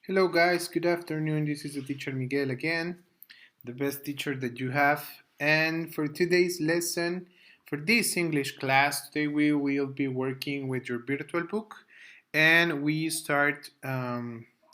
Hello guys, good afternoon. This is the teacher Miguel again, the best teacher that you have. And for today's lesson, for this English class, today we will be working with your virtual book and we start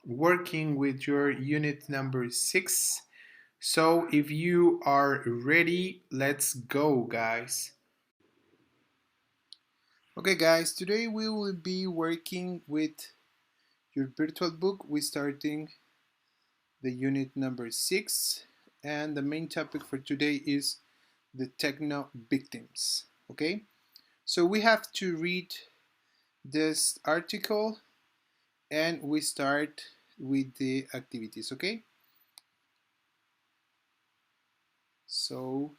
working with your unit number 6. So if you are ready, let's go guys. Okay guys, today we will be working with your virtual book. We're starting the unit number 6, and the main topic for today is the techno victims. Okay, so we have to read this article and we start with the activities. Okay, so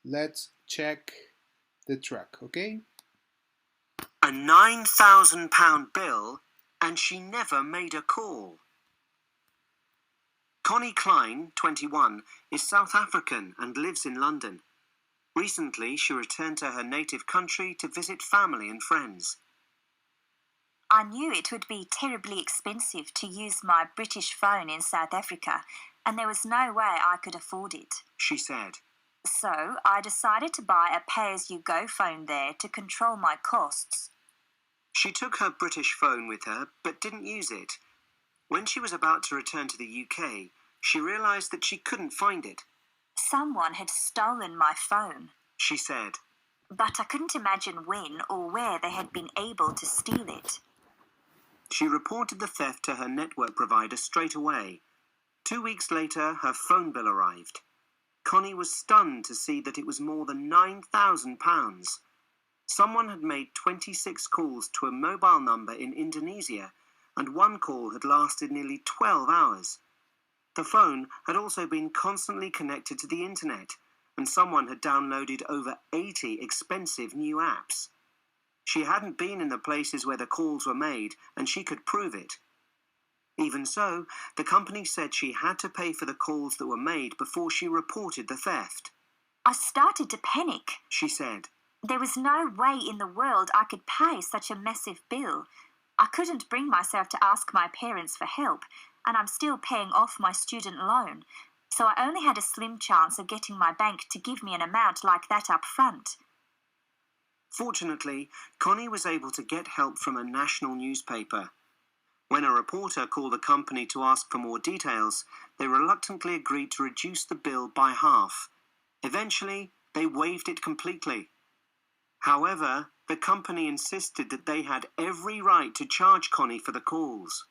let's check the track. Okay, a £9,000 bill, and she never made a call. Connie Klein, 21, is South African and lives in London. Recently, she returned to her native country to visit family and friends. I knew it would be terribly expensive to use my British phone in South Africa, and there was no way I could afford it, she said. So I decided to buy a pay-as-you-go phone there to control my costs. She took her British phone with her, but didn't use it. When she was about to return to the UK, she realised that she couldn't find it. Someone had stolen my phone, she said. But I couldn't imagine when or where they had been able to steal it. She reported the theft to her network provider straight away. 2 weeks later, her phone bill arrived. Connie was stunned to see that it was more than £9,000. Someone had made 26 calls to a mobile number in Indonesia, and one call had lasted nearly 12 hours. The phone had also been constantly connected to the internet, and someone had downloaded over 80 expensive new apps. She hadn't been in the places where the calls were made, and she could prove it. Even so, the company said she had to pay for the calls that were made before she reported the theft. I started to panic, she said. There was no way in the world I could pay such a massive bill. I couldn't bring myself to ask my parents for help, and I'm still paying off my student loan, so I only had a slim chance of getting my bank to give me an amount like that up front. Fortunately, Connie was able to get help from a national newspaper. When a reporter called the company to ask for more details, they reluctantly agreed to reduce the bill by half. Eventually, they waived it completely. However, the company insisted that they had every right to charge Connie for the calls.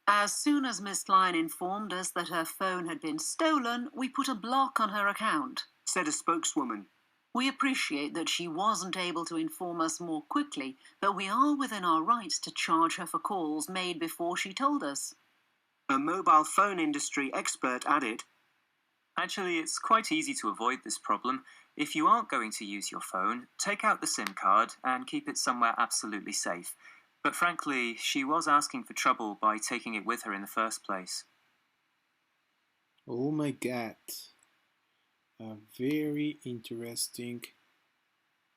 As soon as Miss Klein informed us that her phone had been stolen, we put a block on her account, said a spokeswoman. We appreciate that she wasn't able to inform us more quickly, but we are within our rights to charge her for calls made before she told us. A mobile phone industry expert added, Actually, it's quite easy to avoid this problem. If you aren't going to use your phone, take out the SIM card and keep it somewhere absolutely safe. But frankly, she was asking for trouble by taking it with her in the first place. oh my god, a very interesting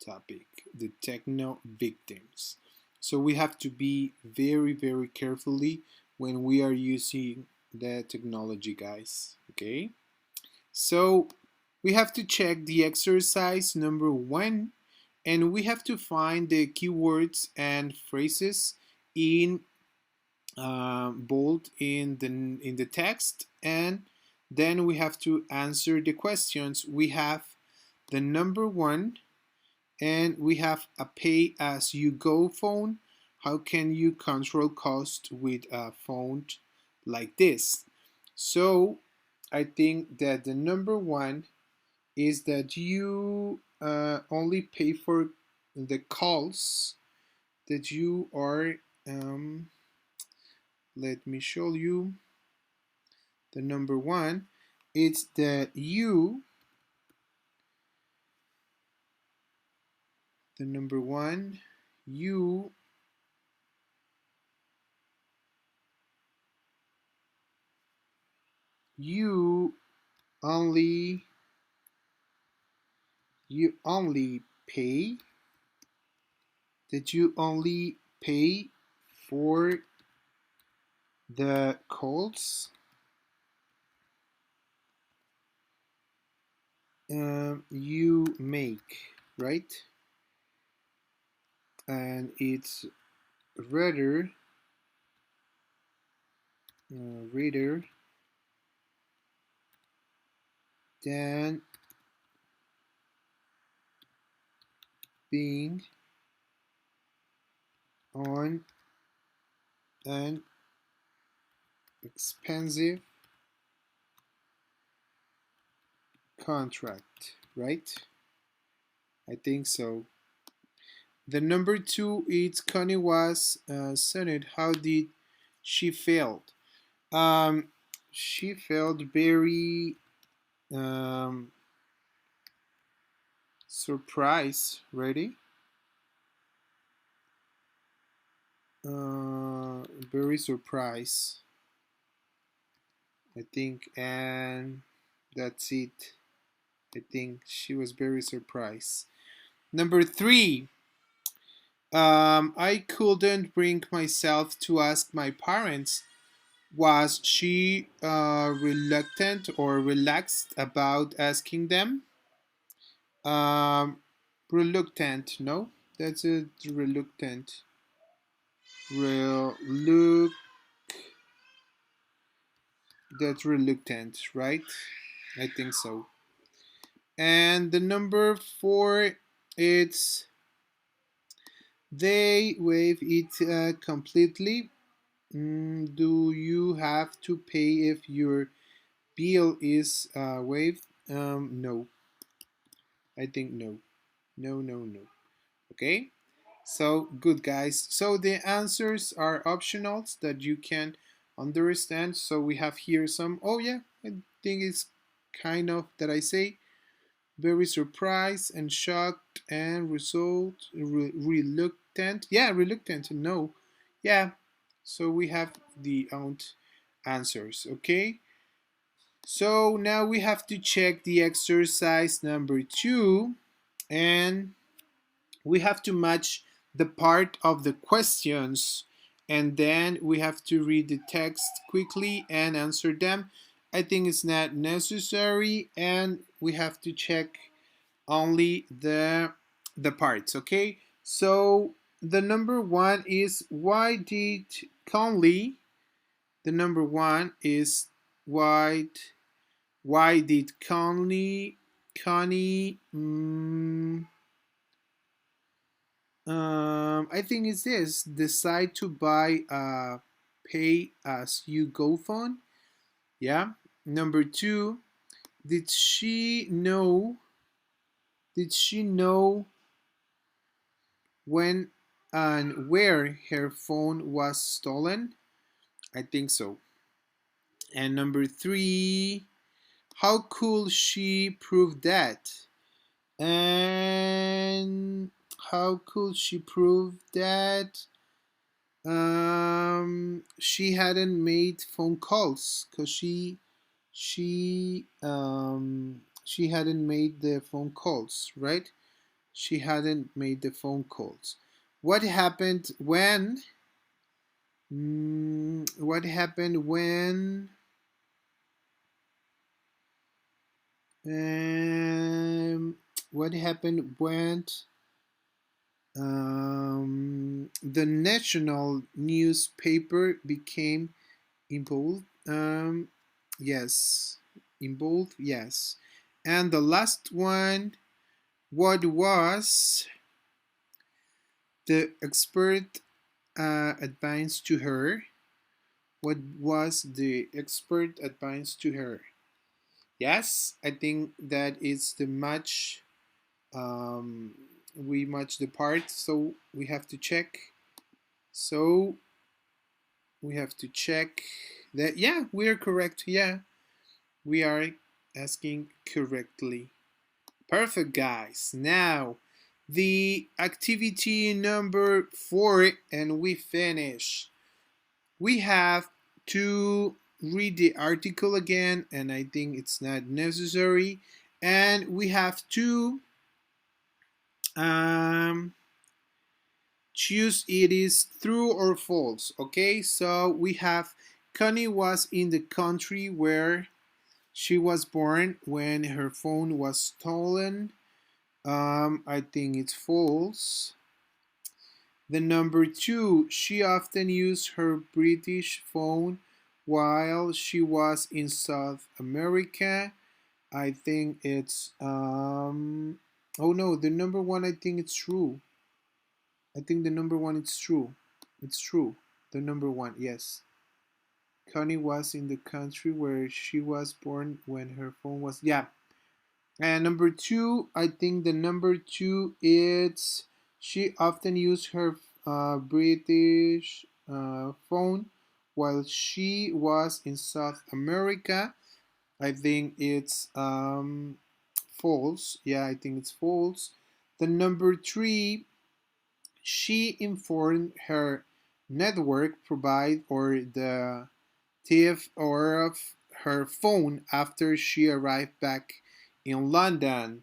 topic, the techno victims. So we have to be very carefully when we are using the technology, guys. Okay, so we have to check the exercise number 1, and we have to find the keywords and phrases in bold in the text, and then we have to answer the questions. We have the number 1, and we have a pay-as-you-go phone. How can you control cost with a phone like this? So I think that the number 1 is that you only pay for the calls that you are let me show you. The number 1, it's that the number 1, you only pay that you only pay for the calls you make, right? And it's rather than being on an expensive contract, right? I think so. The number 2 is Connie was Senate. How did she feel? Um, she felt very surprised. Ready? Very surprised, I think, and that's it. I think she was very surprised. Number 3, I couldn't bring myself to ask my parents. Was she reluctant or relaxed about asking them? Um, Reluctant, no? That's a reluctant. Reluct. That's reluctant, right? I think so. And the number 4, it's they waive it completely. Do you have to pay if your bill is waived? No. I think no. No, no, no. Okay? So, good guys. So, the answers are optionals that you can understand. So, we have here some. Oh, yeah. I think it's kind of that I say. Very surprised and shocked and reluctant. Yeah, reluctant. No. Yeah. So, we have the answers. Okay? So now we have to check the exercise number 2, and we have to match the part of the questions, and then we have to read the text quickly and answer them. I think it's not necessary, and we have to check only the parts, okay? So the number 1 is why did Conley, the number 1 is why did Connie I think it's this, decide to buy a pay as you go phone? Yeah. Number 2, did she know when and where her phone was stolen? I think so. And number 3, how could she prove that? And how could she prove that she hadn't made phone calls? Because she hadn't made the phone calls, right? She hadn't made the phone calls. What happened when what happened when um, what happened when the national newspaper became involved? Yes, involved. Yes, and the last one. What was the expert advice to her? What was the expert advice to her? Yes, I think that is the match. We match the parts, so we have to check. So we have to check that. Yeah, we are correct. Yeah, we are asking correctly. Perfect, guys. Now the activity number 4, and we finish. We have to read the article again, and I think it's not necessary. And we have to choose it is true or false. Okay, so we have Connie was in the country where she was born when her phone was stolen. I think it's false. The number 2, she often used her British phone while she was in South America. I think it's oh no, the number 1, I think it's true. I think the number 1 is true. It's true. The number 1, yes. Connie was in the country where she was born when her phone was, yeah. And number 2, I think the number 2 is she often used her British phone while she was in South America. I think it's false. Yeah, I think it's false. The number 3, she informed her network provider or the thief or of her phone after she arrived back in London.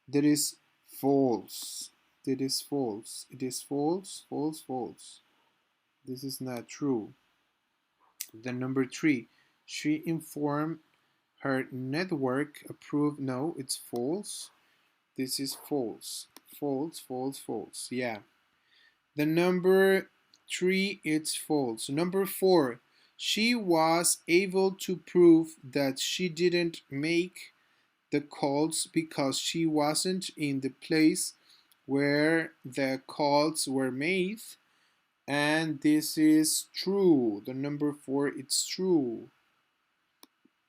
That is false. That is false. It is false, false, false. This is not true. The number 3, she informed her network approved. No, it's false. This is false. False, false, false. Yeah. The number 3, it's false. Number 4, she was able to prove that she didn't make the calls because she wasn't in the place where the calls were made. And this is true. The number 4, it's true.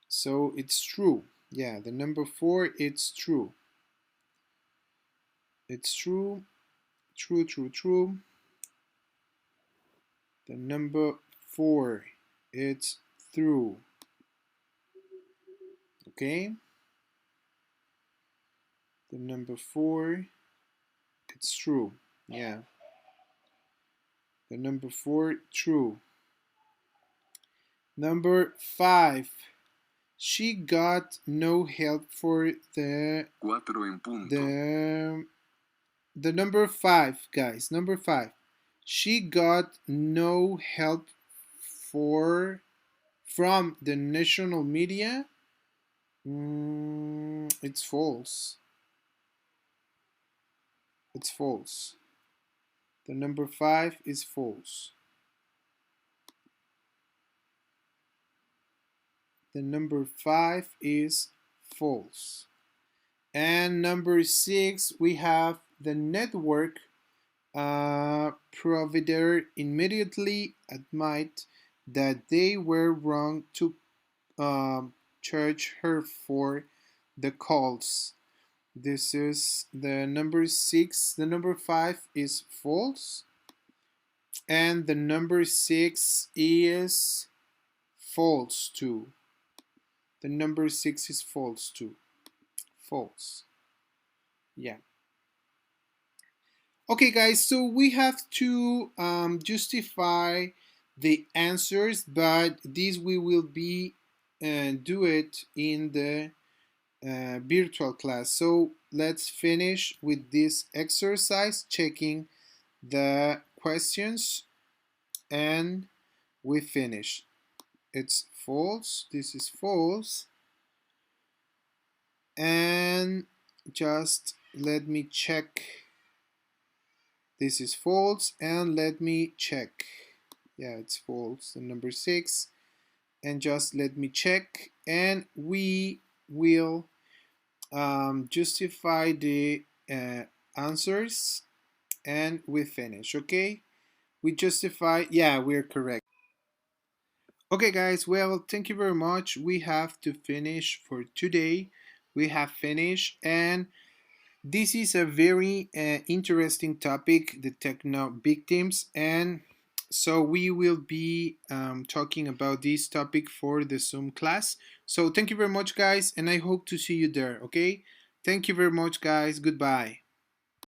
So it's true. Yeah, the number 4, it's true. It's true. True, true, true. The number 4, it's true. Okay? The number 4, it's true. Yeah. The number 4, true. Number 5, she got no help for the number 5, guys. Number 5. She got no help from the national media. It's false. It's false. The number 5 is false. The number 5 is false. And number 6, we have the network provider immediately admit that they were wrong to charge her for the calls. This is the number 6. The number 5 is false. And the number 6 is false too. The number 6 is false too. False. Yeah. Okay, guys, so we have to justify the answers, but this we will be do it in the virtual class. So let's finish with this exercise, checking the questions, and we finish. It's false. This is false. And just let me check. This is false, and let me check. Yeah, it's false. The number 6. And just let me check, and we will justify the answers, and we finish. Okay, we justify. Yeah, we're correct. Okay, guys, well, thank you very much. We have to finish for today. We have finished, and this is a very interesting topic, the techno victims, and so we will be talking about this topic for the Zoom class. So thank you very much, guys, and I hope to see you there. Okay, thank you very much, guys. Goodbye.